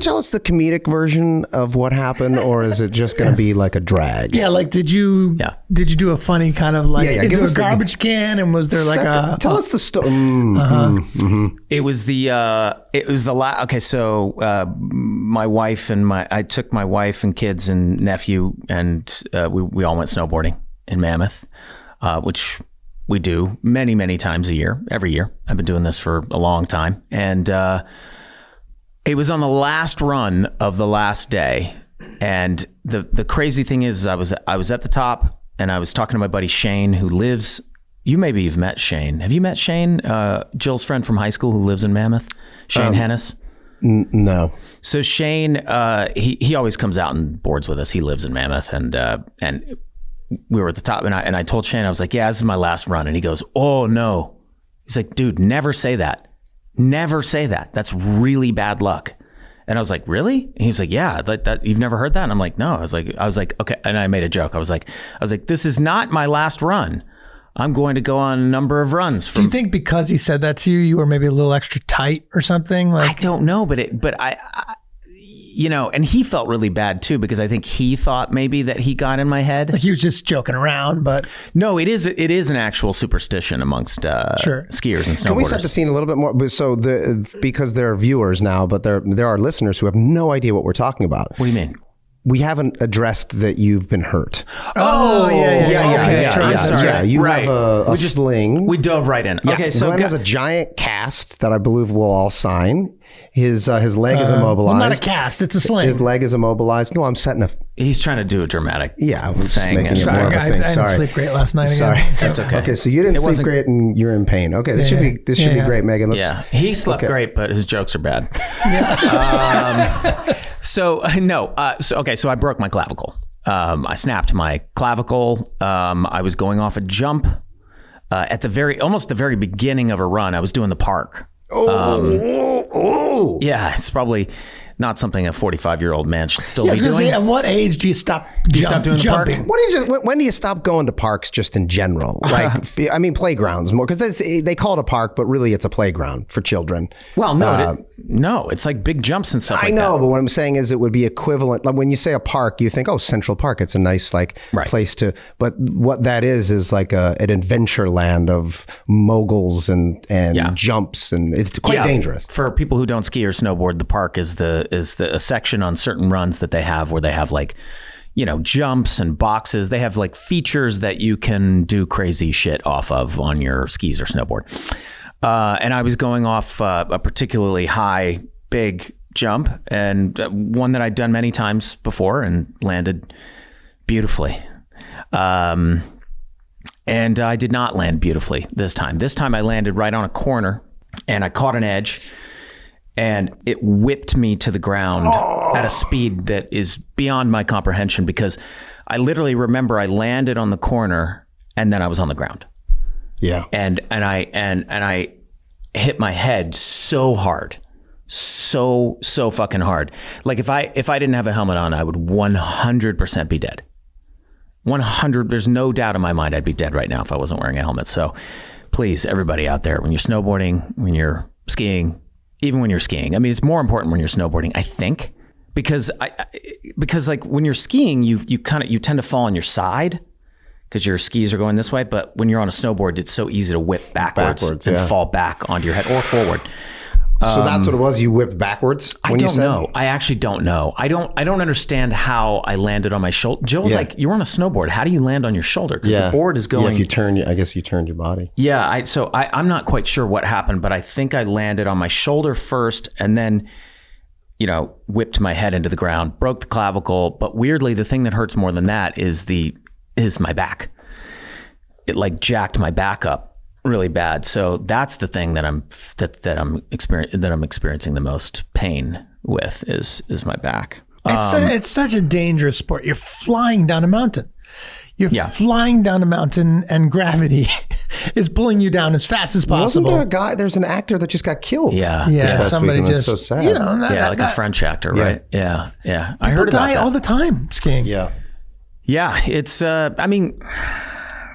Tell us the comedic version of what happened, or is it just going to be like a drag? Yeah, like did you do a funny kind of like into a garbage can, and was there like tell us the story. It was the okay. So my wife and I took my wife and kids and nephew, and we all went snowboarding in Mammoth, which we do many times a year, every year. I've been doing this for a long time, and it was on the last run of the last day. And the crazy thing is I was at the top, and I was talking to my buddy Shane, who lives, you've met Shane. Have you met Shane, Jill's friend from high school who lives in Mammoth? Shane Hennis? No. So Shane, he always comes out and boards with us. He lives in Mammoth, and we were at the top, and I told Shane, I was like, yeah, this is my last run. And he goes, oh no. He's like, dude, never say that. Never say that. That's really bad luck. And I was like, really? And he was like, yeah, that you've never heard that? And I'm like, no. I was like, okay. And I made a joke. I was like, this is not my last run. I'm going to go on a number of runs. Do you think because he said that to you, you were maybe a little extra tight or something? Like, I don't know, but I and he felt really bad too, because I think he thought maybe that he got in my head. Like he was just joking around, but no, it is an actual superstition amongst skiers and snowboarders. Can we set the scene a little bit more? So because there are viewers now, but there are listeners who have no idea what we're talking about. What do you mean? We haven't addressed that you've been hurt. I'm sorry. Yeah, you have a sling. We dove right in. Yeah. Okay, so Glenn has a giant cast that I believe we'll all sign. His leg is immobilized. Well, not a cast, it's a sling. His leg is immobilized. No, I'm setting a... He's trying to do a dramatic I'm just thing. making it more of a thing. I didn't sleep great last night. Sorry. Again, That's okay. Okay, so you didn't sleep great and you're in pain. Okay, this should be great, Megan. He slept great, but his jokes are bad. So I broke my clavicle. I snapped my clavicle. I was going off a jump at almost the very beginning of a run. I was doing the park. Yeah, it's probably not something a 45-year-old man should still be doing. At what age do you stop doing jumping? When do you stop going to parks just in general? Like, I mean, playgrounds more, because they call it a park, but really it's a playground for children. Well, no, it's like big jumps and stuff like that. I know, but what I'm saying is it would be equivalent. Like when you say a park, you think, oh, Central Park. It's a nice place to, but what that is like an adventure land of moguls and jumps, and it's quite dangerous. For people who don't ski or snowboard, the park is a section on certain runs that they have where they have jumps and boxes. They have features that you can do crazy shit off of on your skis or snowboard. And I was going off a particularly high, big jump, and one that I'd done many times before and landed beautifully. And I did not land beautifully this time. This time I landed right on a corner, and I caught an edge, and it whipped me to the ground at a speed that is beyond my comprehension, because I literally remember I landed on the corner and then I was on the ground. Yeah. And I hit my head so hard, so fucking hard. Like if I didn't have a helmet on, I would 100% be dead. 100. There's no doubt in my mind I'd be dead right now if I wasn't wearing a helmet. So please, everybody out there, when you're snowboarding, when you're skiing, even when you're skiing, I mean, it's more important when you're snowboarding, I think, because when you're skiing, you tend to fall on your side because your skis are going this way. But when you're on a snowboard, it's so easy to whip backwards and fall back onto your head or forward. So that's what it was. You whipped backwards. I don't know. I actually don't know. I don't understand how I landed on my shoulder. Jill's like, you're on a snowboard. How do you land on your shoulder? Because the board is going. Yeah, if I guess you turned your body. Yeah. I'm not quite sure what happened, but I think I landed on my shoulder first, and then, whipped my head into the ground, broke the clavicle. But weirdly, the thing that hurts more than that is my back. It jacked my back up really bad. So that's the thing that I'm experiencing the most pain with is my back. It's such a dangerous sport. You're flying down a mountain. Flying down a mountain, and gravity is pulling you down as fast as possible. Wasn't there's an actor that just got killed. Yeah. Somebody just, so sad. A French actor, right? Yeah. I heard about that all the time skiing. Yeah. Yeah. It's,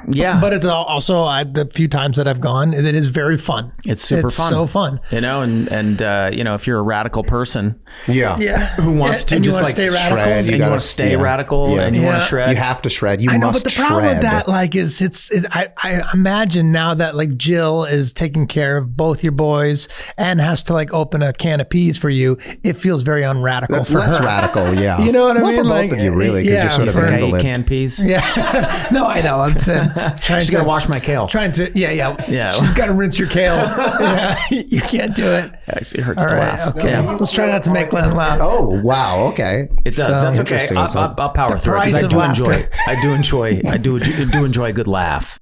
Yeah. But it's also, the few times that I've gone, it is very fun. It's super fun. So fun. You know, and you know, if you're a radical person who wants to and just like stay radical, shred, and you want to stay radical and you want to shred. You have to shred. You I know, must but the problem with shred. that, like, is I imagine now that like Jill is taking care of both your boys and has to like open a can of peas for you. It feels very unradical. That's for less her. radical, yeah. You know what I mean? For Like, both of you, really, because you're sort of an Okay, invalid. canned peas. Yeah. No, I know. I'm saying, She's gonna wash my kale. Trying to, yeah. Yeah. She's got to rinse your kale. Yeah, you can't do it. It actually hurts All to right, laugh. okay. Yeah. Let's try not to make Glenn laugh. Oh, wow. Okay. It does. So- That's okay. Interesting. I'll power through it price because of laughter. I do enjoy a good laugh.